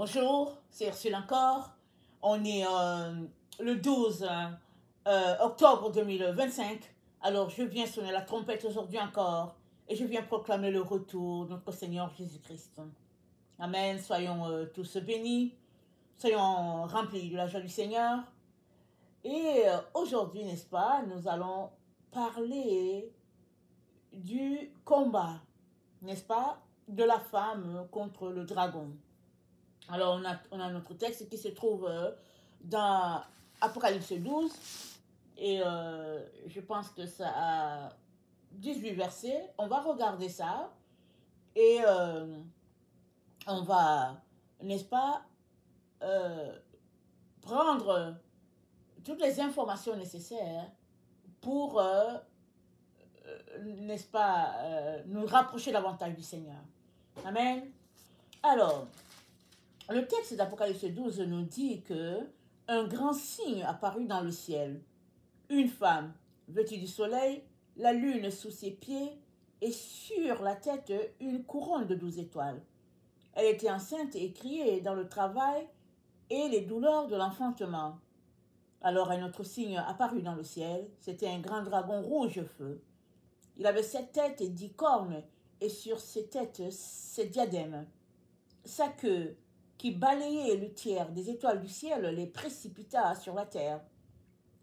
Bonjour, c'est Ursule encore. On est le 12 octobre 2025. Alors, je viens sonner la trompette aujourd'hui encore et je viens proclamer le retour de notre Seigneur Jésus-Christ. Amen. Soyons tous bénis, soyons remplis de la joie du Seigneur. Et aujourd'hui, n'est-ce pas, nous allons parler du combat, n'est-ce pas, de la femme contre le dragon. Alors, on a notre texte qui se trouve dans Apocalypse 12. Et je pense que ça a 18 versets. On va regarder ça. Et on va, n'est-ce pas, prendre toutes les informations nécessaires pour, n'est-ce pas, nous rapprocher davantage du Seigneur. Amen. Alors, le texte d'Apocalypse 12 nous dit que un grand signe apparut dans le ciel. Une femme vêtue du soleil, la lune sous ses pieds et sur la tête une couronne de 12 étoiles. Elle était enceinte et criait dans le travail et les douleurs de l'enfantement. Alors un autre signe apparut dans le ciel. C'était un grand dragon rouge feu. Il avait 7 têtes et 10 cornes et sur ses têtes 7 diadèmes. Sa queue, qui balayait le tiers des étoiles du ciel, les précipita sur la terre.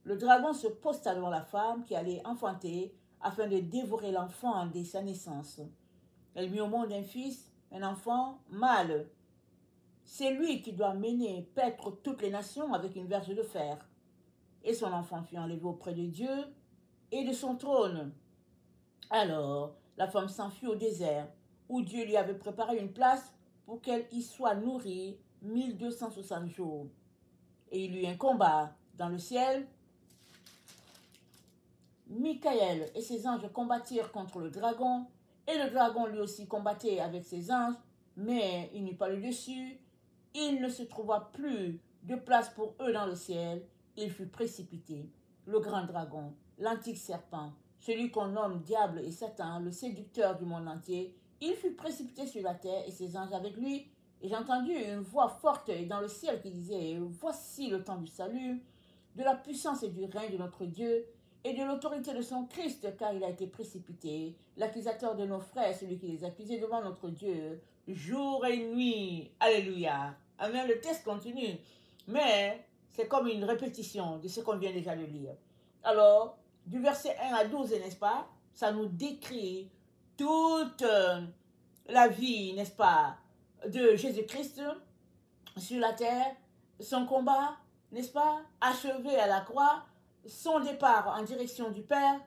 Le dragon se posta devant la femme qui allait enfanter afin de dévorer l'enfant dès sa naissance. Elle mit au monde un fils, un enfant mâle. C'est lui qui doit mener paître toutes les nations avec une verge de fer. Et son enfant fut enlevé auprès de Dieu et de son trône. Alors la femme s'enfuit au désert, où Dieu lui avait préparé une place pour qu'elle y soit nourrie 1260 jours. Et il y eut un combat dans le ciel. Michael et ses anges combattirent contre le dragon, et le dragon lui aussi combattait avec ses anges, mais il n'eut pas le dessus. Il ne se trouva plus de place pour eux dans le ciel. Il fut précipité. Le grand dragon, l'antique serpent, celui qu'on nomme Diable et Satan, le séducteur du monde entier, il fut précipité sur la terre et ses anges avec lui. Et j'ai entendu une voix forte dans le ciel qui disait: voici le temps du salut, de la puissance et du règne de notre Dieu et de l'autorité de son Christ, car il a été précipité, l'accusateur de nos frères, celui qui les accusait devant notre Dieu, jour et nuit. Alléluia. Amen. Le texte continue, mais c'est comme une répétition de ce qu'on vient déjà de lire. Alors, du verset 1 à 12, n'est-ce pas, ça nous décrit toute la vie, n'est-ce pas, de Jésus-Christ sur la terre, son combat, n'est-ce pas, achevé à la croix, son départ en direction du Père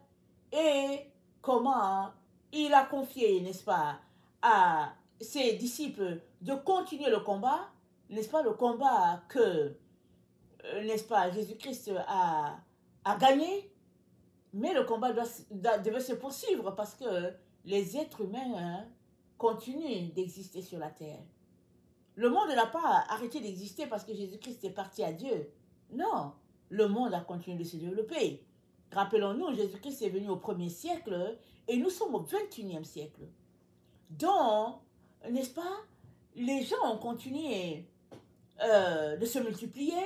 et comment il a confié, n'est-ce pas, à ses disciples de continuer le combat, n'est-ce pas, le combat que, n'est-ce pas, Jésus-Christ a gagné, mais le combat devait se poursuivre parce que les êtres humains continuent d'exister sur la terre. Le monde n'a pas arrêté d'exister parce que Jésus-Christ est parti à Dieu. Non, le monde a continué de se développer. Rappelons-nous, Jésus-Christ est venu au 1er siècle et nous sommes au 21e siècle. Donc, n'est-ce pas, les gens ont continué de se multiplier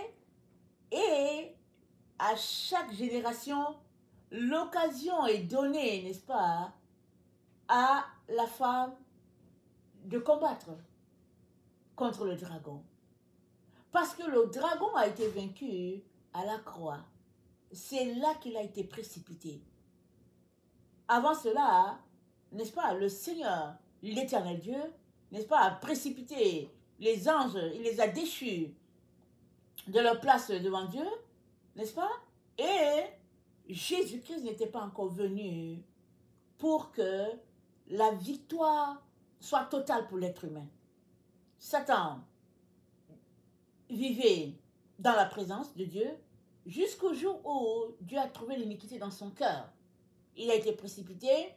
et à chaque génération, l'occasion est donnée, n'est-ce pas, à la femme de combattre contre le dragon. Parce que le dragon a été vaincu à la croix. C'est là qu'il a été précipité. Avant cela, n'est-ce pas, le Seigneur, l'éternel Dieu, n'est-ce pas, a précipité les anges, il les a déchus de leur place devant Dieu, n'est-ce pas? Et Jésus-Christ n'était pas encore venu pour que la victoire soit totale pour l'être humain. Satan vivait dans la présence de Dieu jusqu'au jour où Dieu a trouvé l'iniquité dans son cœur. Il a été précipité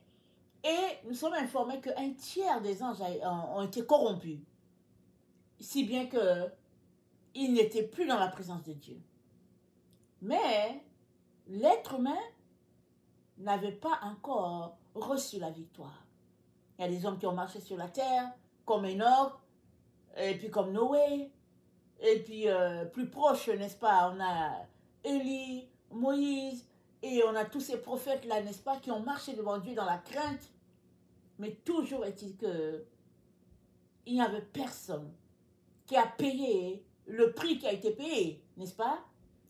et nous sommes informés qu'un tiers des anges ont été corrompus, si bien qu'ils n'étaient plus dans la présence de Dieu. Mais l'être humain n'avait pas encore reçu la victoire. Il y a des hommes qui ont marché sur la terre, comme Enoch, et puis comme Noé, Et puis, plus proche, n'est-ce pas, on a Élie, Moïse, et on a tous ces prophètes-là, n'est-ce pas, qui ont marché devant Dieu dans la crainte. Mais toujours est-il que il n'y avait personne qui a payé le prix qui a été payé, n'est-ce pas?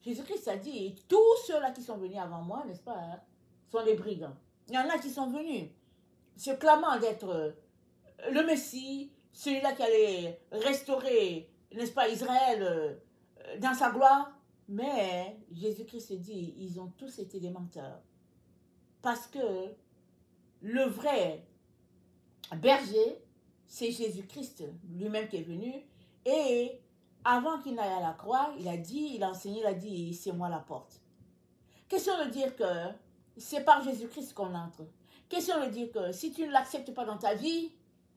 Jésus-Christ a dit, tous ceux-là qui sont venus avant moi, n'est-ce pas, sont des brigands. Il y en a qui sont venus se clamant d'être le Messie, celui-là qui allait restaurer, n'est-ce pas, Israël dans sa gloire. Mais Jésus-Christ dit, ils ont tous été des menteurs. Parce que le vrai berger, c'est Jésus-Christ lui-même qui est venu. Et avant qu'il n'aille à la croix, il a dit, il a enseigné, il a dit, c'est moi la porte. Question de dire que c'est par Jésus-Christ qu'on entre. Question de dire que si tu ne l'acceptes pas dans ta vie,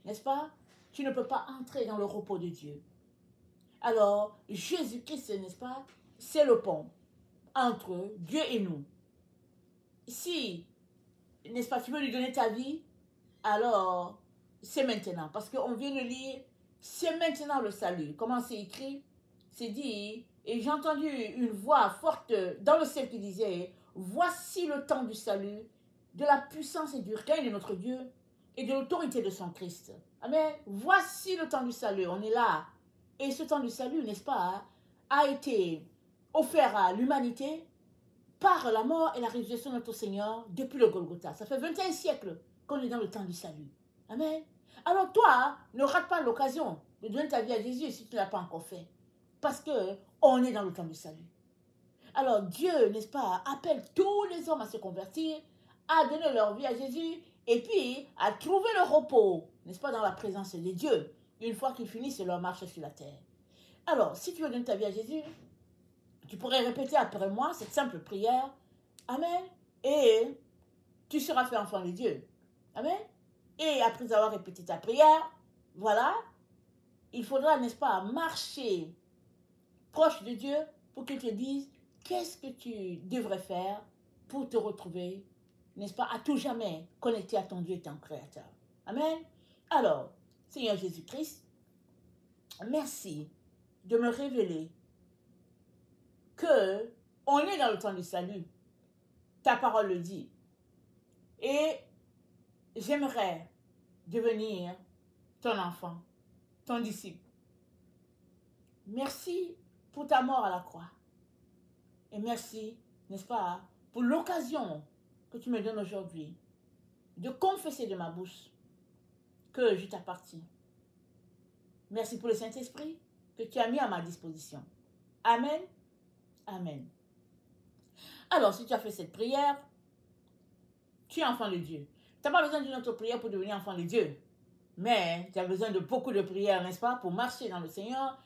n'est-ce pas, tu ne peux pas entrer dans le repos de Dieu. Alors, Jésus-Christ, n'est-ce pas, c'est le pont entre Dieu et nous. Si, n'est-ce pas, tu veux lui donner ta vie, alors c'est maintenant. Parce qu'on vient de lire, c'est maintenant le salut. Comment c'est écrit? C'est dit, et j'ai entendu une voix forte dans le ciel qui disait, voici le temps du salut, de la puissance et du règne de notre Dieu et de l'autorité de son Christ. Amen. Voici le temps du salut. On est là. Et ce temps du salut, n'est-ce pas, a été offert à l'humanité par la mort et la résurrection de notre Seigneur depuis le Golgotha. Ça fait 21 siècles qu'on est dans le temps du salut. Amen. Alors toi, ne rate pas l'occasion de donner ta vie à Jésus si tu ne l'as pas encore fait. Parce qu'on est dans le temps du salut. Alors Dieu, n'est-ce pas, appelle tous les hommes à se convertir, à donner leur vie à Jésus et puis à trouver le repos, n'est-ce pas, dans la présence de Dieu, une fois qu'ils finissent leur marche sur la terre. Alors, si tu veux donner ta vie à Jésus, tu pourrais répéter après moi cette simple prière. Amen. Et tu seras fait enfant de Dieu. Amen. Et après avoir répété ta prière, voilà, il faudra, n'est-ce pas, marcher proche de Dieu pour qu'il te dise qu'est-ce que tu devrais faire pour te retrouver, n'est-ce pas, à tout jamais connecté à ton Dieu et ton Créateur. Amen. Alors, Seigneur Jésus-Christ, merci de me révéler que on est dans le temps du salut. Ta parole le dit. Et j'aimerais devenir ton enfant, ton disciple. Merci pour ta mort à la croix. Et merci, n'est-ce pas, pour l'occasion que tu me donnes aujourd'hui de confesser de ma bouche que je t'appartiens. Merci pour le Saint-Esprit que tu as mis à ma disposition. Amen. Amen. Alors, si tu as fait cette prière, tu es enfant de Dieu. Tu n'as pas besoin d'une autre prière pour devenir enfant de Dieu. Mais tu as besoin de beaucoup de prières, n'est-ce pas, pour marcher dans le Seigneur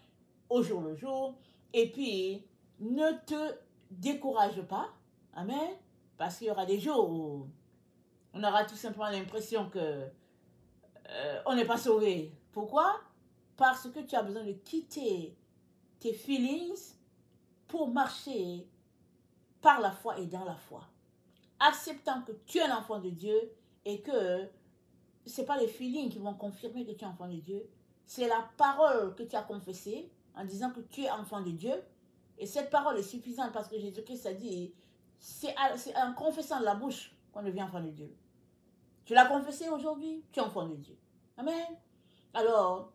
au jour le jour. Et puis, ne te décourage pas. Amen. Parce qu'il y aura des jours où on aura tout simplement l'impression que on n'est pas sauvé. Pourquoi? Parce que tu as besoin de quitter tes feelings pour marcher par la foi et dans la foi. Acceptant que tu es un enfant de Dieu et que ce n'est pas les feelings qui vont confirmer que tu es enfant de Dieu. C'est la parole que tu as confessée en disant que tu es enfant de Dieu. Et cette parole est suffisante parce que Jésus-Christ a dit, c'est en confessant de la bouche qu'on devient enfant de Dieu. Tu l'as confessé aujourd'hui, tu es enfant de Dieu. Amen. Alors,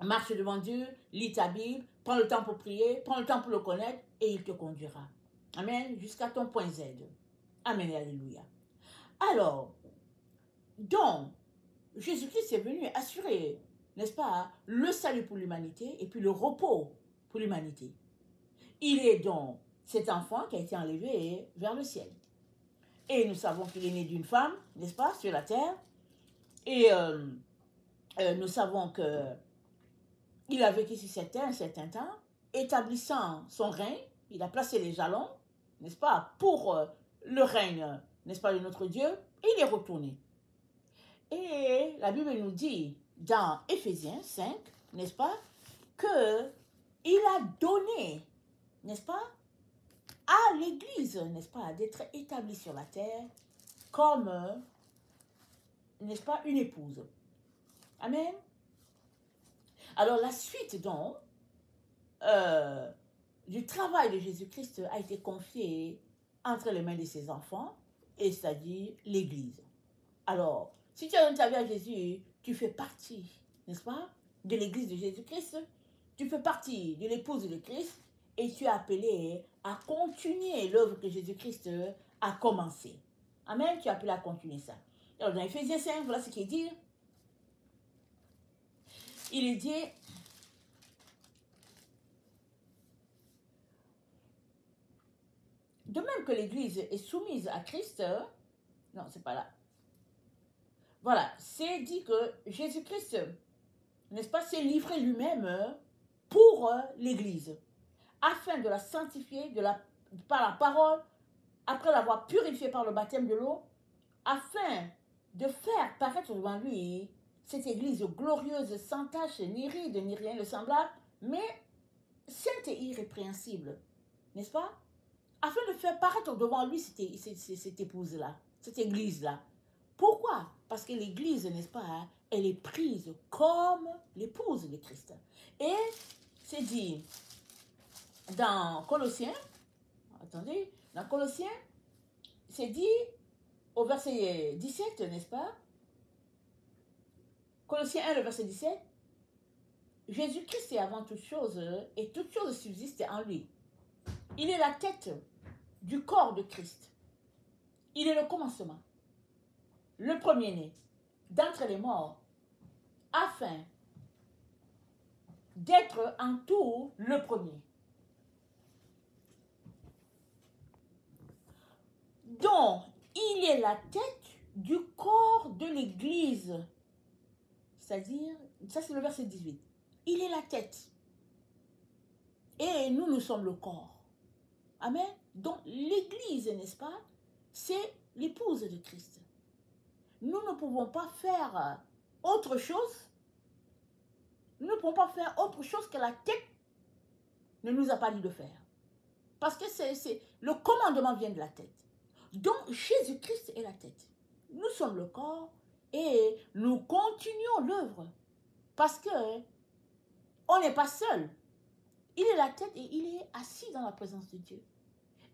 marche devant Dieu, lis ta Bible, prends le temps pour prier, prends le temps pour le connaître et il te conduira. Amen. Jusqu'à ton point Z. Amen et alléluia. Alors, donc, Jésus-Christ est venu assurer, n'est-ce pas, le salut pour l'humanité et puis le repos pour l'humanité. Il est donc cet enfant qui a été enlevé vers le ciel. Et nous savons qu'il est né d'une femme, n'est-ce pas, sur la terre. Et nous savons qu'il a vécu sur cette terre un certain temps, établissant son règne. Il a placé les jalons, n'est-ce pas, pour le règne, n'est-ce pas, de notre Dieu. Et il est retourné. Et la Bible nous dit dans Éphésiens 5, n'est-ce pas, qu'il a donné, n'est-ce pas, à l'Église, n'est-ce pas, d'être établie sur la terre comme, n'est-ce pas, une épouse. Amen. Alors la suite donc, euh, du travail de Jésus-Christ a été confié entre les mains de ses enfants, et c'est-à-dire l'Église. Alors, si tu as donné ta vie à Jésus, tu fais partie, n'est-ce pas, de l'Église de Jésus-Christ, tu fais partie de l'épouse de Christ, et tu es appelé à continuer l'œuvre que Jésus-Christ a commencée. Amen, tu es appelé à continuer ça. Alors, dans Éphésiens 5, voilà ce qu'il dit. Il est dit, de même que l'Église est soumise à Christ, non, c'est pas là. Voilà, c'est dit que Jésus-Christ, n'est-ce pas, s'est livré lui-même pour l'Église, afin de la sanctifier par la parole, après l'avoir purifiée par le baptême de l'eau, afin de faire paraître devant lui cette Église glorieuse, sans tache, ni ride, ni rien de semblable, mais sainte et irrépréhensible, n'est-ce pas? Afin de faire paraître devant lui cette épouse-là, cette Église-là. Pourquoi? Parce que l'Église, n'est-ce pas, hein, elle est prise comme l'épouse de Christ. Et c'est dit dans Colossiens, attendez, dans Colossiens, c'est dit au verset 17, n'est-ce pas? Colossiens 1, le verset 17, Jésus-Christ est avant toute chose, et toute chose subsiste en lui. Il est la tête du corps de Christ. Il est le commencement, le premier-né d'entre les morts, afin d'être en tout le premier. Donc, il est la tête du corps de l'Église. C'est-à-dire, ça c'est le verset 18. Il est la tête. Et nous, nous sommes le corps. Amen. Donc, l'Église, n'est-ce pas, c'est l'épouse de Christ. Nous ne pouvons pas faire autre chose. Nous ne pouvons pas faire autre chose que la tête ne nous a pas dit de faire. Parce que le commandement vient de la tête. Donc, Jésus-Christ est la tête. Nous sommes le corps et nous continuons l'œuvre. Parce que on n'est pas seul. Il est la tête et il est assis dans la présence de Dieu.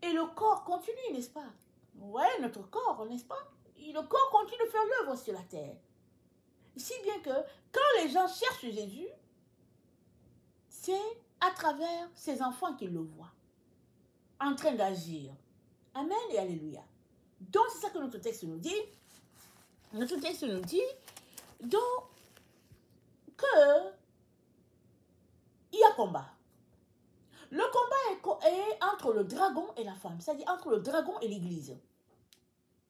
Et le corps continue, n'est-ce pas? Oui, notre corps, n'est-ce pas? Et le corps continue de faire l'œuvre sur la terre. Si bien que quand les gens cherchent Jésus, c'est à travers ses enfants qu'ils le voient, en train d'agir. Amen et alléluia. Donc, c'est ça que notre texte nous dit. Notre texte nous dit donc que il y a combat. Le combat est entre le dragon et la femme, c'est-à-dire entre le dragon et l'Église.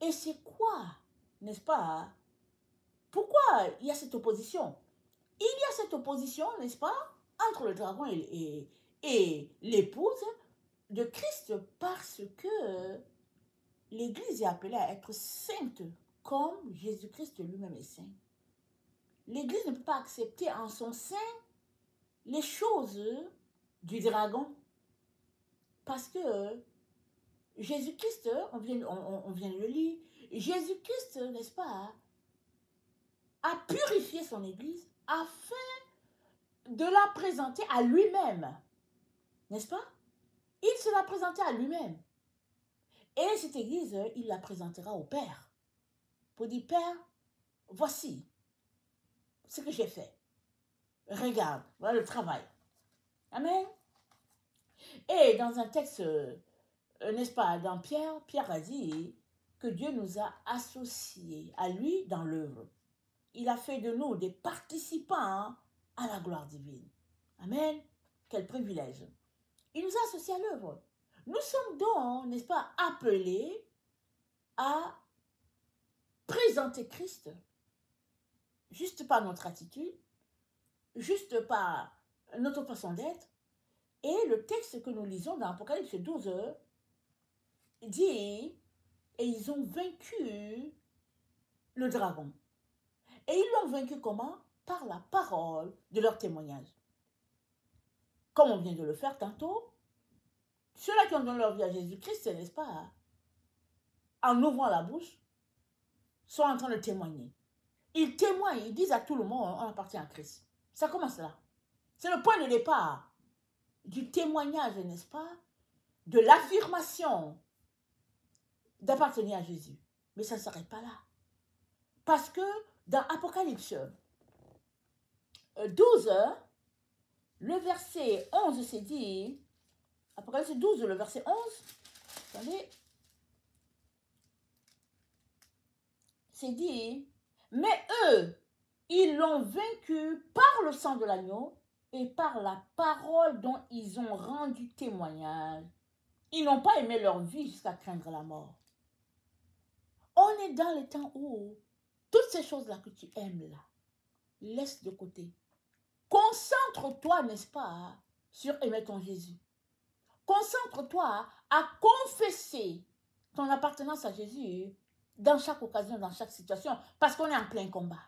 Et c'est quoi, n'est-ce pas? Pourquoi il y a cette opposition? Il y a cette opposition, n'est-ce pas, entre le dragon et l'épouse de Christ, parce que l'Église est appelée à être sainte comme Jésus-Christ lui-même est saint. L'Église ne peut pas accepter en son sein les choses du dragon. Parce que Jésus-Christ, on vient de le lire, Jésus-Christ, n'est-ce pas, a purifié son Église afin de la présenter à lui-même. N'est-ce pas? Il se l'a présentée à lui-même. Et cette Église, il la présentera au Père. Pour dire, Père, voici ce que j'ai fait. Regarde, voilà le travail. Amen. Et dans un texte, n'est-ce pas, dans Pierre, Pierre a dit que Dieu nous a associés à lui dans l'œuvre. Il a fait de nous des participants à la gloire divine. Amen. Quel privilège. Il nous a associés à l'œuvre. Nous sommes donc, n'est-ce pas, appelés à présenter Christ, juste par notre attitude, juste par notre façon d'être. Et le texte que nous lisons dans Apocalypse 12 dit, et ils ont vaincu le dragon. Et ils l'ont vaincu comment? Par la parole de leur témoignage. Comme on vient de le faire tantôt, ceux-là qui ont donné leur vie à Jésus-Christ, n'est-ce pas, en ouvrant la bouche, sont en train de témoigner. Ils témoignent, ils disent à tout le monde, on appartient à Christ. Ça commence là. C'est le point de départ. du témoignage, n'est-ce pas, de l'affirmation d'appartenir à Jésus. Mais ça ne s'arrête pas là. Parce que dans Apocalypse 12, le verset 11, c'est dit, Apocalypse 12, le verset 11, attendez, c'est dit, mais eux, ils l'ont vaincu par le sang de l'agneau et par la parole dont ils ont rendu témoignage. Ils n'ont pas aimé leur vie jusqu'à craindre la mort. On est dans les temps où toutes ces choses-là que tu aimes là, laisse de côté. Concentre-toi, n'est-ce pas, sur aimer ton Jésus. Concentre-toi à confesser ton appartenance à Jésus dans chaque occasion, dans chaque situation, parce qu'on est en plein combat.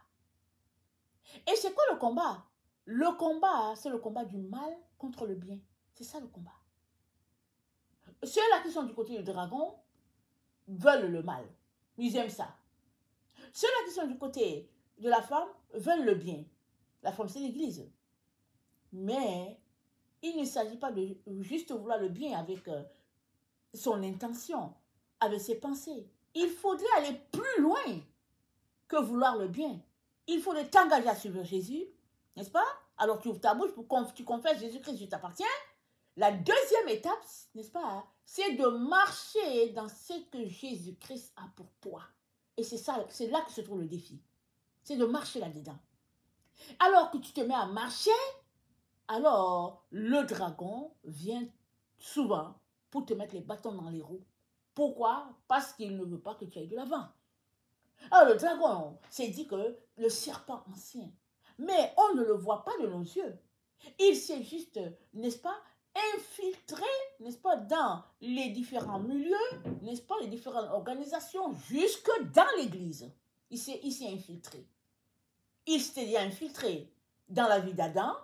Et c'est quoi le combat? Le combat, c'est le combat du mal contre le bien. C'est ça le combat. Ceux-là qui sont du côté du dragon veulent le mal. Ils aiment ça. Ceux-là qui sont du côté de la femme veulent le bien. La femme, c'est l'Église. Mais il ne s'agit pas de juste vouloir le bien avec son intention, avec ses pensées. Il faudrait aller plus loin que vouloir le bien. Il faudrait t'engager à suivre Jésus, n'est-ce pas? Alors tu ouvres ta bouche pour que tu confesses Jésus-Christ, je t'appartiens. La deuxième étape, n'est-ce pas, c'est de marcher dans ce que Jésus-Christ a pour toi. Et c'est ça, c'est là que se trouve le défi. C'est de marcher là-dedans. Alors que tu te mets à marcher, alors le dragon vient souvent pour te mettre les bâtons dans les roues. Pourquoi? Parce qu'il ne veut pas que tu ailles de l'avant. Alors le dragon s'est dit que le serpent ancien, mais on ne le voit pas de nos yeux. Il s'est juste, n'est-ce pas, infiltré, n'est-ce pas, dans les différents milieux, n'est-ce pas, les différentes organisations, jusque dans l'Église. Il s'est infiltré. Il s'est infiltré dans la vie d'Adam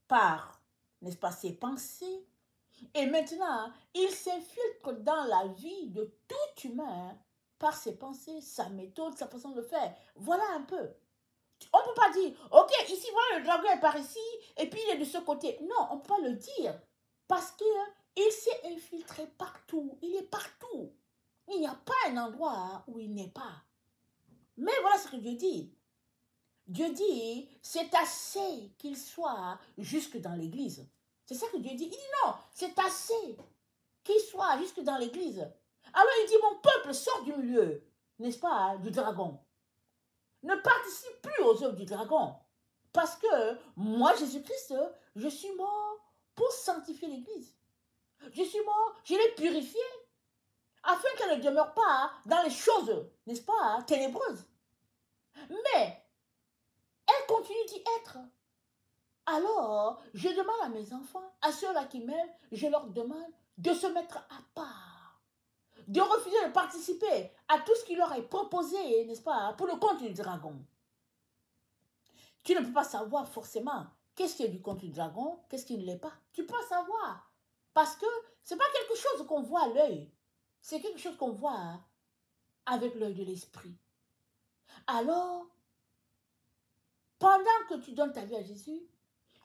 par, n'est-ce pas, ses pensées. Et maintenant, il s'infiltre dans la vie de tout humain par ses pensées, sa méthode, sa façon de faire. Voilà un peu. On ne peut pas dire, ok, ici, voilà, le dragon est par ici, et puis il est de ce côté. Non, on ne peut pas le dire. Parce qu'il s'est infiltré partout. Il est partout. Il n'y a pas un endroit où il n'est pas. Mais voilà ce que Dieu dit. Dieu dit, c'est assez qu'il soit jusque dans l'église. C'est ça que Dieu dit. Il dit non, c'est assez qu'il soit jusque dans l'église. Alors il dit, mon peuple sort du milieu, n'est-ce pas, du dragon. Ne participe plus aux œuvres du dragon. Parce que moi, Jésus-Christ, je suis mort pour sanctifier l'église. Je suis mort, je l'ai purifiée, afin qu'elle ne demeure pas dans les choses, n'est-ce pas, ténébreuses. Mais elle continue d'y être. Alors, je demande à mes enfants, à ceux-là qui m'aiment, je leur demande de se mettre à part, de refuser de participer à tout ce qui leur est proposé, n'est-ce pas, pour le compte du dragon. Tu ne peux pas savoir forcément qu'est-ce qui est du compte du dragon, qu'est-ce qui ne l'est pas. Tu peux savoir, parce que ce n'est pas quelque chose qu'on voit à l'œil, c'est quelque chose qu'on voit avec l'œil de l'esprit. Alors, pendant que tu donnes ta vie à Jésus,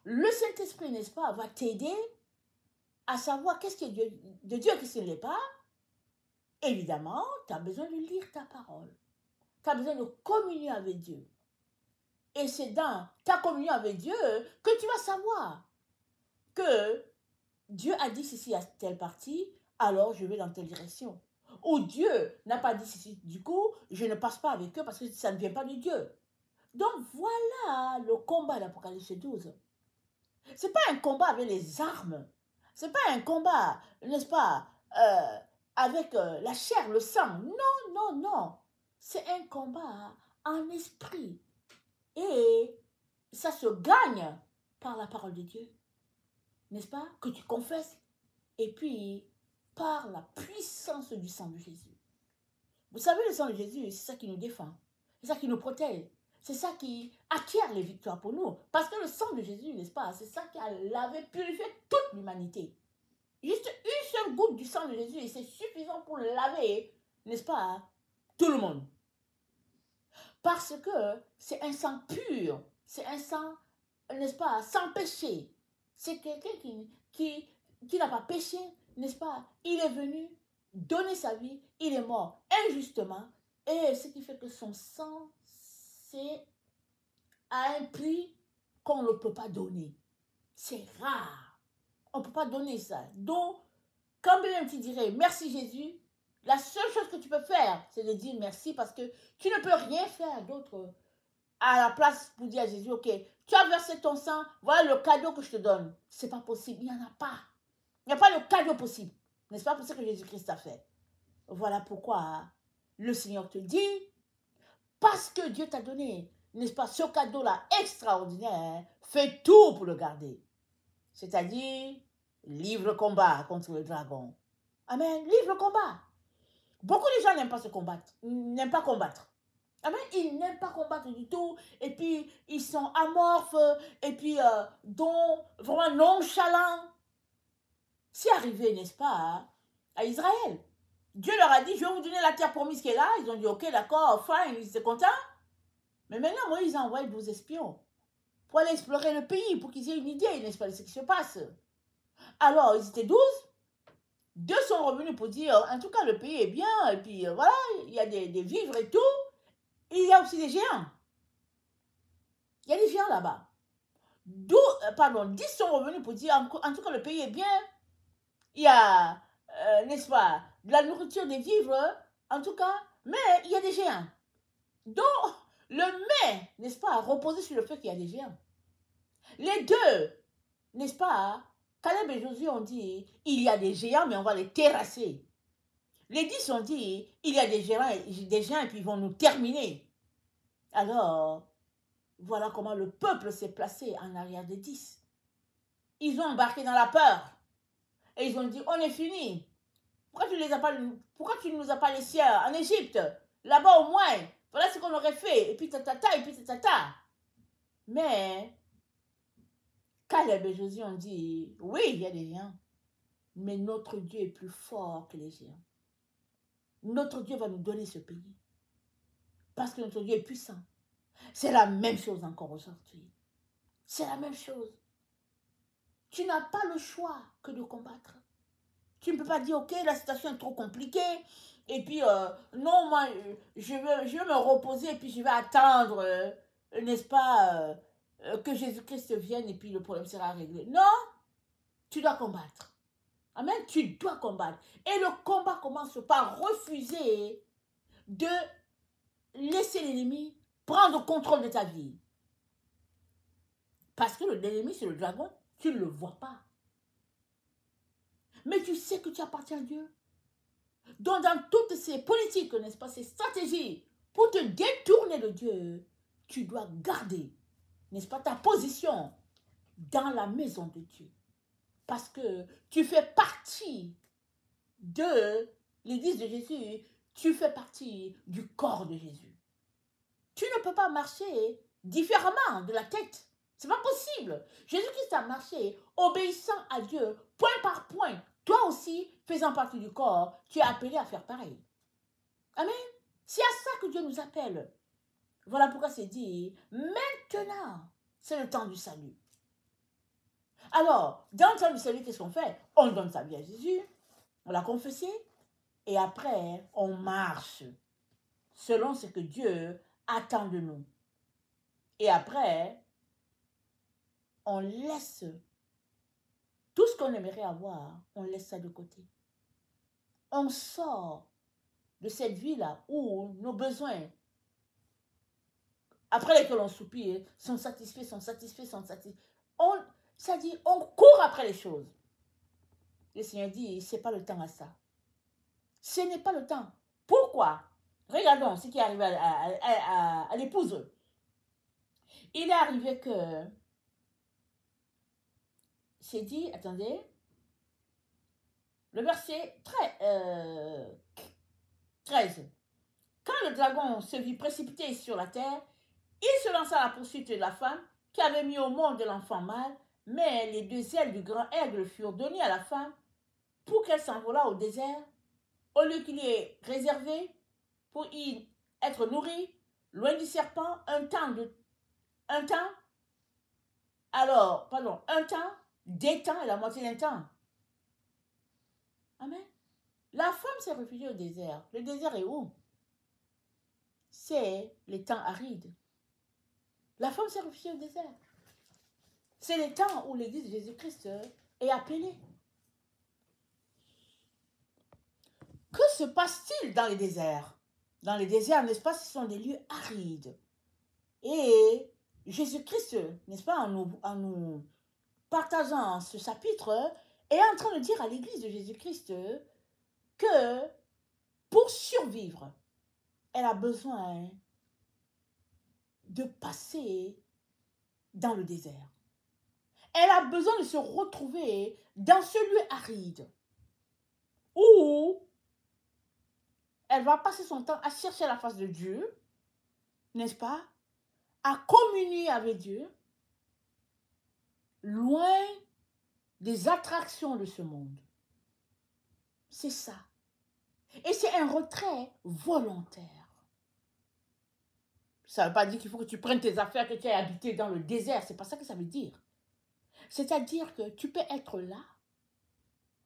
le Saint-Esprit, n'est-ce pas, va t'aider à savoir qu'est-ce qui est de Dieu et qu'est-ce qui ne l'est pas. Évidemment, tu as besoin de lire ta parole. Tu as besoin de communier avec Dieu. Et c'est dans ta communion avec Dieu que tu vas savoir que Dieu a dit ceci à telle partie, alors je vais dans telle direction. Ou Dieu n'a pas dit ceci, du coup, je ne passe pas avec eux parce que ça ne vient pas de Dieu. Donc voilà le combat d'Apocalypse 12. Ce n'est pas un combat avec les armes. Ce n'est pas un combat, n'est-ce pas, avec la chair, le sang. Non, non, non. C'est un combat en esprit. Et ça se gagne par la parole de Dieu. N'est-ce pas? Que tu confesses. Et puis, par la puissance du sang de Jésus. Vous savez, le sang de Jésus, c'est ça qui nous défend. C'est ça qui nous protège. C'est ça qui acquiert les victoires pour nous. Parce que le sang de Jésus, n'est-ce pas, c'est ça qui a lavé, purifié toute l'humanité. Juste une seule goutte du sang de Jésus, et c'est suffisant pour laver, n'est-ce pas, tout le monde. Parce que c'est un sang pur, c'est un sang, n'est-ce pas, sans péché. C'est quelqu'un qui qui n'a pas péché, n'est-ce pas? Il est venu donner sa vie, il est mort injustement, et ce qui fait que son sang, c'est à un prix qu'on ne peut pas donner. C'est rare. On ne peut pas donner ça. Donc, quand même tu dirais merci Jésus, la seule chose que tu peux faire, c'est de dire merci parce que tu ne peux rien faire d'autre à la place pour dire à Jésus, ok, tu as versé ton sang, voilà le cadeau que je te donne. C'est pas possible, il n'y en a pas. Il n'y a pas de cadeau possible. N'est-ce pas pour ça que Jésus-Christ a fait? Voilà pourquoi le Seigneur te dit, parce que Dieu t'a donné, n'est-ce pas, ce cadeau-là extraordinaire, fais tout pour le garder. C'est-à-dire, livre le combat contre le dragon. Amen, livre le combat. Beaucoup de gens n'aiment pas se combattre, n'aiment pas combattre. Amen, ils n'aiment pas combattre du tout, et puis ils sont amorphes, et puis donc vraiment nonchalants. C'est arrivé, n'est-ce pas, à Israël. Dieu leur a dit, je vais vous donner la terre promise qui est là. Ils ont dit, ok, d'accord, fine, ils étaient contents. Mais maintenant, Moïse a envoyé 12 espions pour aller explorer le pays, pour qu'ils aient une idée, n'est-ce pas, de ce qui se passe. Alors, ils étaient 12. Deux sont revenus pour dire, en tout cas, le pays est bien, et puis voilà, il y a des vivres et tout. Et il y a aussi des géants. Il y a des géants là-bas. 10 sont revenus pour dire, en tout cas, le pays est bien. Il y a, n'est-ce pas, de la nourriture, des vivres, en tout cas, mais il y a des géants. Donc, le mais, n'est-ce pas, reposait sur le fait qu'il y a des géants. Les deux, n'est-ce pas, Caleb et Josué ont dit, il y a des géants, mais on va les terrasser. Les 10 ont dit, il y a des géants et puis ils vont nous terminer. Alors, voilà comment le peuple s'est placé en arrière des 10. Ils ont embarqué dans la peur. Et ils ont dit, on est fini. Pourquoi tu ne nous as pas laissés en Égypte? Là-bas au moins, voilà ce qu'on aurait fait. Et puis tatata, et puis tatata. Mais, Caleb et Josué ont dit, oui, il y a des géants. Mais notre Dieu est plus fort que les géants. Notre Dieu va nous donner ce pays. Parce que notre Dieu est puissant. C'est la même chose encore aujourd'hui. C'est la même chose. Tu n'as pas le choix que de combattre. Tu ne peux pas dire, ok, la situation est trop compliquée, et puis, non, moi, je veux me reposer, et puis je vais attendre, n'est-ce pas, que Jésus-Christ vienne, et puis le problème sera réglé. Non, tu dois combattre. Amen, tu dois combattre. Et le combat commence par refuser de laisser l'ennemi prendre contrôle de ta vie. Parce que l'ennemi, c'est le dragon, tu ne le vois pas. Mais tu sais que tu appartiens à Dieu. Donc, dans toutes ces politiques, n'est-ce pas, ces stratégies, pour te détourner de Dieu, tu dois garder, n'est-ce pas, ta position dans la maison de Dieu. Parce que tu fais partie de l'Église de Jésus, tu fais partie du corps de Jésus. Tu ne peux pas marcher différemment de la tête. C'est pas possible. Jésus-Christ a marché obéissant à Dieu, point par point. Toi aussi, faisant partie du corps, tu es appelé à faire pareil. Amen. C'est à ça que Dieu nous appelle. Voilà pourquoi c'est dit, maintenant, c'est le temps du salut. Alors, dans le temps du salut, qu'est-ce qu'on fait? On donne sa vie à Jésus, on l'a confessé, et après, on marche selon ce que Dieu attend de nous. Et après, on laisse tout ce qu'on aimerait avoir, on laisse ça de côté. On sort de cette vie-là où nos besoins, après lesquels on soupire, sont satisfaits. C'est-à-dire, on court après les choses. Le Seigneur dit, ce n'est pas le temps à ça. Ce n'est pas le temps. Pourquoi? Regardons ce qui est arrivé à l'épouse. Il est arrivé que, c'est dit, attendez, le verset 13. Quand le dragon se vit précipité sur la terre, il se lança à la poursuite de la femme qui avait mis au monde l'enfant mâle, mais les 2 ailes du grand aigle furent données à la femme pour qu'elle s'envolât au désert, au lieu qu'il y ait réservé pour y être nourrie, loin du serpent, un temps, des temps et la moitié d'un temps. Amen. La femme s'est réfugiée au désert. Le désert est où? C'est les temps arides. La femme s'est réfugiée au désert. C'est les temps où l'Église de Jésus-Christ est appelée. Que se passe-t-il dans les déserts? Dans les déserts, n'est-ce pas, ce sont des lieux arides. Et Jésus-Christ, n'est-ce pas, en nous partageant ce chapitre, est en train de dire à l'Église de Jésus-Christ que pour survivre, elle a besoin de passer dans le désert. Elle a besoin de se retrouver dans ce lieu aride où elle va passer son temps à chercher la face de Dieu, n'est-ce pas? À communier avec Dieu, loin des attractions de ce monde. C'est ça. Et c'est un retrait volontaire. Ça ne veut pas dire qu'il faut que tu prennes tes affaires, que tu aies habité dans le désert. C'est pas ça que ça veut dire. C'est-à-dire que tu peux être là,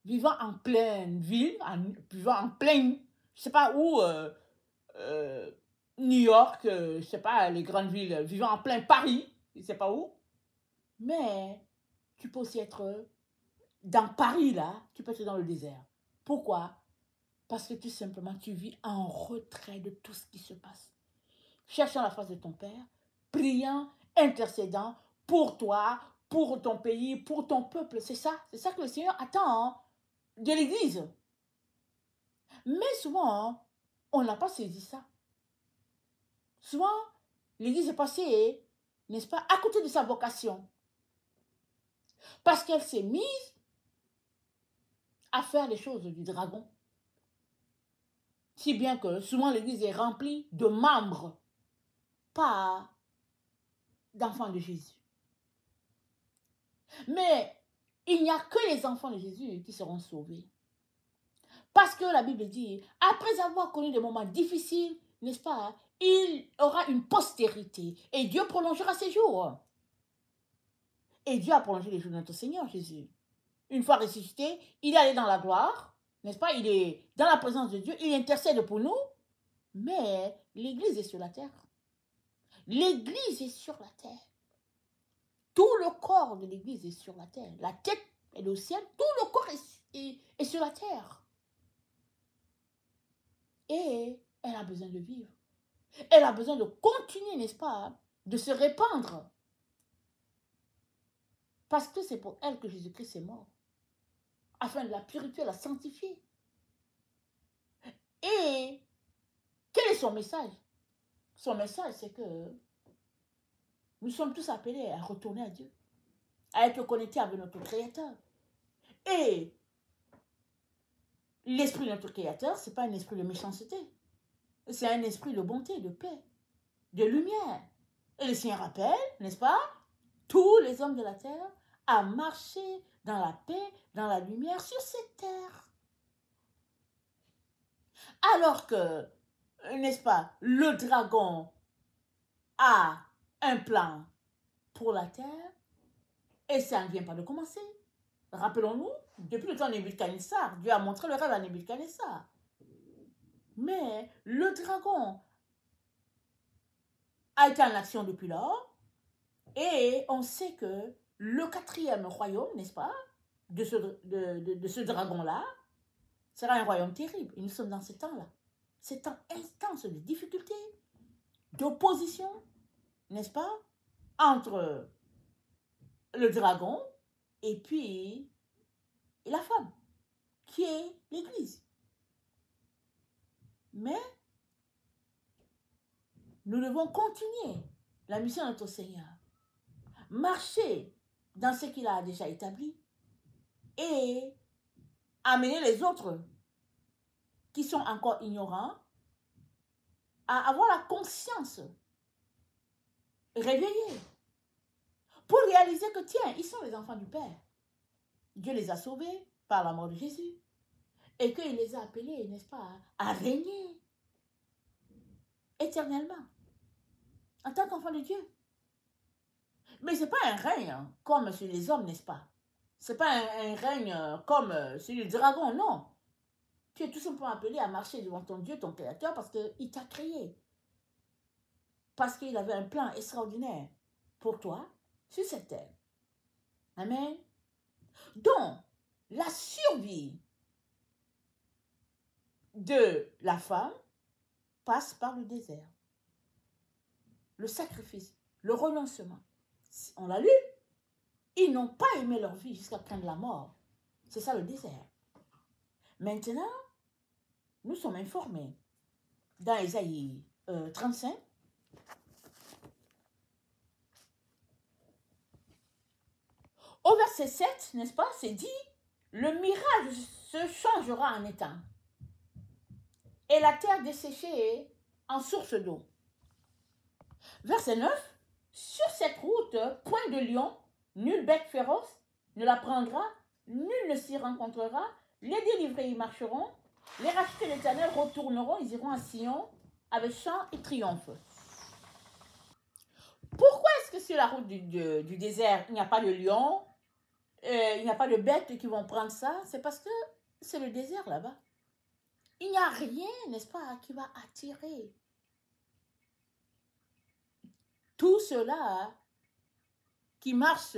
vivant en pleine ville, vivant en pleine, je ne sais pas où, New York, je ne sais pas, les grandes villes, vivant en plein Paris, je ne sais pas où. Mais tu peux aussi être dans Paris, là, tu peux être dans le désert. Pourquoi? Parce que tout simplement, tu vis en retrait de tout ce qui se passe. Cherchant la face de ton Père, priant, intercédant pour toi, pour ton pays, pour ton peuple. C'est ça que le Seigneur attend de l'Église. Mais souvent, on n'a pas saisi ça. Souvent, l'Église est passée, n'est-ce pas, à côté de sa vocation. Parce qu'elle s'est mise à faire les choses du dragon. Si bien que souvent l'Église est remplie de membres, pas d'enfants de Jésus. Mais il n'y a que les enfants de Jésus qui seront sauvés. Parce que la Bible dit, après avoir connu des moments difficiles, n'est-ce pas, il aura une postérité et Dieu prolongera ses jours. Et Dieu a prolongé les jours de notre Seigneur Jésus. Une fois ressuscité, il est allé dans la gloire, n'est-ce pas, il est dans la présence de Dieu, il intercède pour nous, mais l'Église est sur la terre. L'Église est sur la terre. Tout le corps de l'Église est sur la terre. La tête est au ciel, tout le corps est sur la terre. Et elle a besoin de vivre. Elle a besoin de continuer, n'est-ce pas, de se répandre. Parce que c'est pour elle que Jésus-Christ est mort. Afin de la purifier, la sanctifier. Et quel est son message? Son message, c'est que nous sommes tous appelés à retourner à Dieu, à être connectés avec notre Créateur. Et l'esprit de notre Créateur, ce n'est pas un esprit de méchanceté. C'est un esprit de bonté, de paix, de lumière. Et le Seigneur appelle, n'est-ce pas, tous les hommes de la terre à marcher dans la paix, dans la lumière sur cette terre. Alors que, n'est-ce pas, le dragon a un plan pour la terre et ça ne vient pas de commencer. Rappelons-nous, depuis le temps de Nebuchadnezzar, Dieu a montré le rêve à Nebuchadnezzar. Mais le dragon a été en action depuis lors et on sait que le 4e royaume, n'est-ce pas, de ce dragon-là, sera un royaume terrible. Et nous sommes dans ces temps-là. Ces temps intenses de difficultés, d'opposition, n'est-ce pas, entre le dragon et puis la femme, qui est l'Église. Mais nous devons continuer la mission de notre Seigneur, marcher dans ce qu'il a déjà établi et amener les autres qui sont encore ignorants à avoir la conscience réveillée pour réaliser que tiens, ils sont les enfants du Père. Dieu les a sauvés par la mort de Jésus et qu'il les a appelés, n'est-ce pas, à régner éternellement en tant qu'enfants de Dieu. Mais ce n'est pas un règne comme celui des hommes, n'est-ce pas? Ce n'est pas un règne comme celui du dragon, non. Tu es tout simplement appelé à marcher devant ton Dieu, ton Créateur, parce qu'il t'a créé. Parce qu'il avait un plan extraordinaire pour toi sur cette terre. Amen. Donc, la survie de la femme passe par le désert. Le sacrifice, le renoncement. On l'a lu. Ils n'ont pas aimé leur vie jusqu'à craindre la mort. C'est ça le désert. Maintenant, nous sommes informés dans Ésaïe 35. Au verset 7, n'est-ce pas, c'est dit, le mirage se changera en étang et la terre desséchée en source d'eau. Verset 9, sur cette route, point de lion, nulle bête féroce ne la prendra, nul ne s'y rencontrera, les délivrés y marcheront, les rachetés de l'Éternel retourneront, ils iront à Sion avec chant et triomphe. Pourquoi est-ce que sur la route du désert, il n'y a pas de lion, il n'y a pas de bêtes qui vont prendre ça? C'est parce que c'est le désert là-bas. Il n'y a rien, n'est-ce pas, qui va attirer tout cela qui marche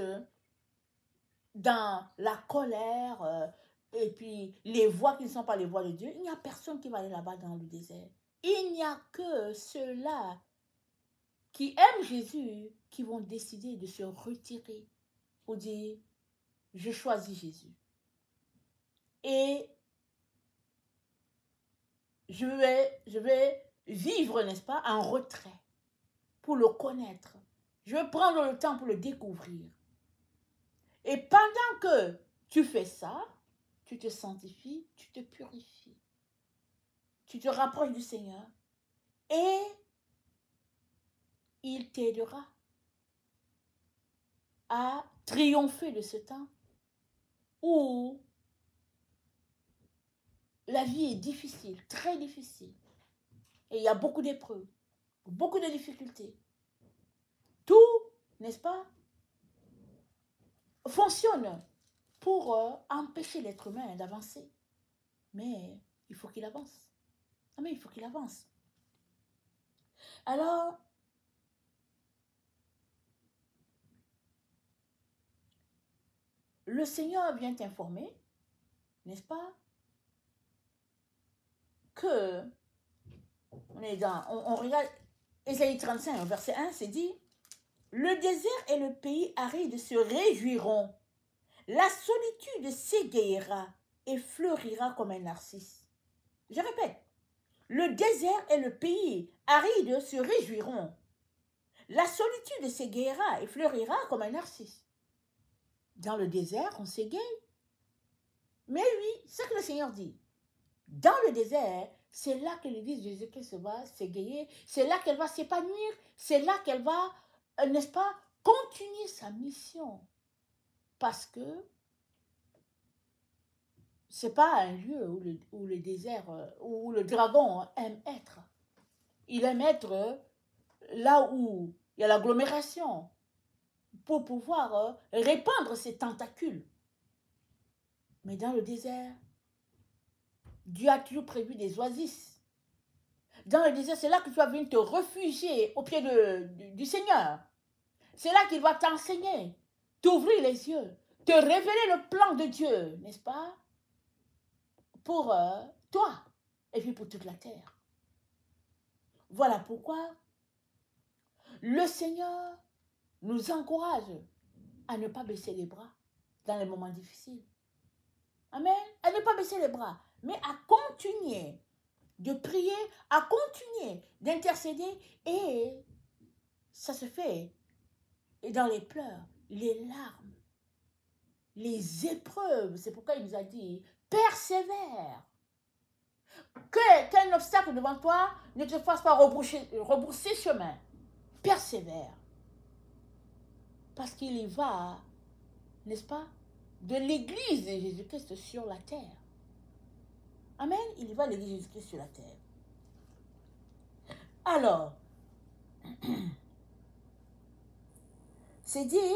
dans la colère et puis les voies qui ne sont pas les voies de Dieu. Il n'y a personne qui va aller là-bas dans le désert. Il n'y a que ceux-là qui aiment Jésus qui vont décider de se retirer pour dire je choisis Jésus. Et je vais vivre, n'est-ce pas, en retrait pour le connaître. Je vais prendre le temps pour le découvrir. Et pendant que tu fais ça, tu te sanctifies, tu te purifies. Tu te rapproches du Seigneur et il t'aidera à triompher de ce temps où la vie est difficile, très difficile. Et il y a beaucoup d'épreuves, beaucoup de difficultés. Tout, n'est-ce pas, fonctionne pour empêcher l'être humain d'avancer. Mais il faut qu'il avance. Ah, mais il faut qu'il avance. Alors, le Seigneur vient t'informer, n'est-ce pas, que on regarde Ésaïe 35, verset 1, c'est dit, le désert et le pays aride se réjouiront, la solitude s'égayera et fleurira comme un narcisse. Je répète, le désert et le pays aride se réjouiront, la solitude s'égayera et fleurira comme un narcisse. Dans le désert, on s'égaye. Mais oui, c'est ce que le Seigneur dit. Dans le désert, c'est là que l'Église de Jésus-Christ va s'égayer, c'est là qu'elle va s'épanouir, c'est là qu'elle va, n'est-ce pas, continuer sa mission. Parce que ce n'est pas un lieu où le désert, où le dragon aime être. Il aime être là où il y a l'agglomération pour pouvoir répandre ses tentacules. Mais dans le désert, Dieu a toujours prévu des oasis. Dans le désert, c'est là que tu vas venir te réfugier au pied du Seigneur. C'est là qu'il va t'enseigner, t'ouvrir les yeux, te révéler le plan de Dieu, n'est-ce pas, pour toi et puis pour toute la terre. Voilà pourquoi le Seigneur nous encourage à ne pas baisser les bras dans les moments difficiles. Amen. À ne pas baisser les bras, mais à continuer de prier, à continuer d'intercéder, et ça se fait dans les pleurs, les larmes, les épreuves. C'est pourquoi il nous a dit, persévère. Qu'un obstacle devant toi ne te fasse pas rebrousser chemin. Persévère. Parce qu'il y va, n'est-ce pas, de l'Église de Jésus-Christ sur la terre. Amen. Il y va de l'Église de Jésus-Christ sur la terre. Alors, c'est dit,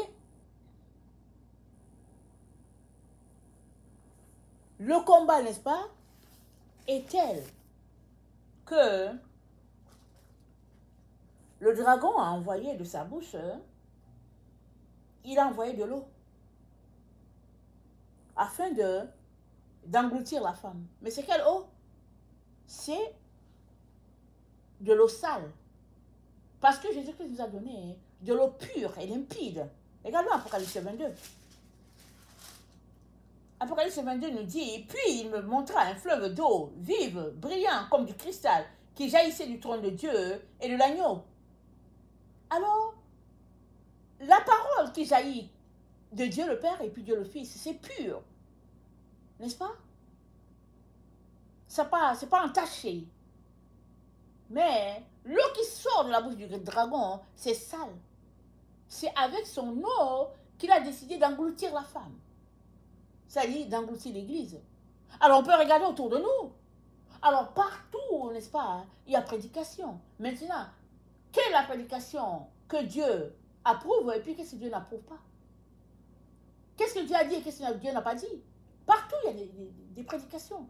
le combat, n'est-ce pas, est telle que le dragon a envoyé de sa bouche, il a envoyé de l'eau afin d'engloutir la femme. Mais c'est quelle eau? C'est de l'eau sale. Parce que Jésus-Christ nous a donné de l'eau pure et limpide. Regardons Apocalypse 22. Apocalypse 22 nous dit, puis il me montra un fleuve d'eau vive, brillant comme du cristal, qui jaillissait du trône de Dieu et de l'agneau. Alors, la parole qui jaillit de Dieu le Père et puis Dieu le Fils, c'est pur. N'est-ce pas? C'est pas entaché. Mais l'eau qui sort de la bouche du dragon, c'est sale. C'est avec son eau qu'il a décidé d'engloutir la femme. C'est-à-dire d'engloutir l'Église. Alors on peut regarder autour de nous. Alors partout, n'est-ce pas, il y a prédication. Maintenant, quelle est la prédication que Dieu approuve et puis qu'est-ce que Dieu n'approuve pas? Qu'est-ce que Dieu a dit et qu'est-ce que Dieu n'a pas dit? Partout, il y a des prédications.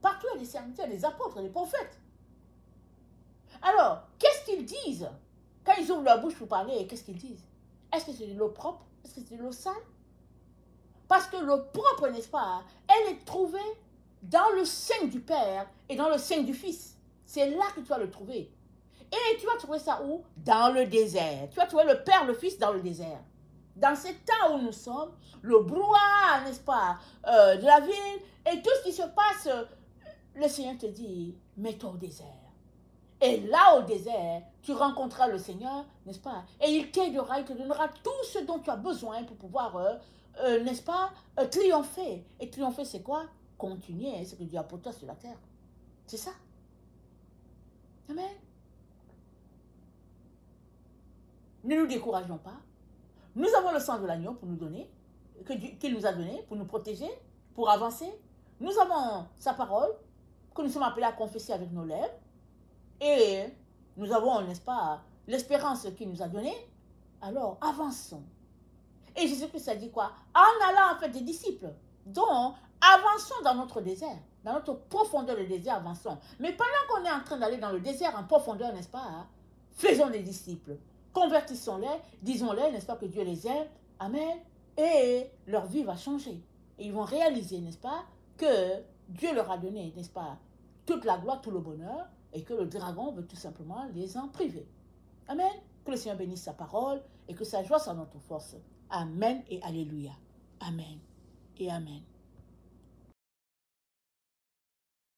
Partout, il y a des serviteurs, des apôtres, des prophètes. Alors, qu'est-ce qu'ils disent? Quand ils ouvrent leur bouche pour parler, qu'est-ce qu'ils disent? Est-ce que c'est de l'eau propre? Est-ce que c'est de l'eau sale? Parce que l'eau propre, n'est-ce pas, elle est trouvée dans le sein du Père et dans le sein du Fils. C'est là que tu vas le trouver. Et tu vas trouver ça où? Dans le désert. Tu vas trouver le Père, le Fils dans le désert. Dans ce temps où nous sommes, le brouhaha, n'est-ce pas, de la ville, et tout ce qui se passe, le Seigneur te dit, mets-toi au désert. Et là, au désert, tu rencontreras le Seigneur, n'est-ce pas? Et il t'aidera, il te donnera tout ce dont tu as besoin pour pouvoir, n'est-ce pas, triompher. Et triompher, c'est quoi? Continuer ce que Dieu a pour toi sur la terre. C'est ça. Amen. Ne nous décourageons pas. Nous avons le sang de l'agneau pour nous donner, qu'il nous a donné, pour nous protéger, pour avancer. Nous avons sa parole, que nous sommes appelés à confesser avec nos lèvres. Et nous avons, n'est-ce pas, l'espérance qu'il nous a donnée. Alors, avançons. Et Jésus-Christ a dit quoi? En allant en fait des disciples. Donc, avançons dans notre désert. Dans notre profondeur de désert, avançons. Mais pendant qu'on est en train d'aller dans le désert en profondeur, n'est-ce pas, hein, faisons des disciples. Convertissons-les, disons-les, n'est-ce pas, que Dieu les aime. Amen. Et leur vie va changer. Et ils vont réaliser, n'est-ce pas, que Dieu leur a donné, n'est-ce pas, toute la gloire, tout le bonheur, et que le dragon veut tout simplement les en priver. Amen. Que le Seigneur bénisse sa parole et que sa joie soit notre force. Amen et alléluia. Amen et amen.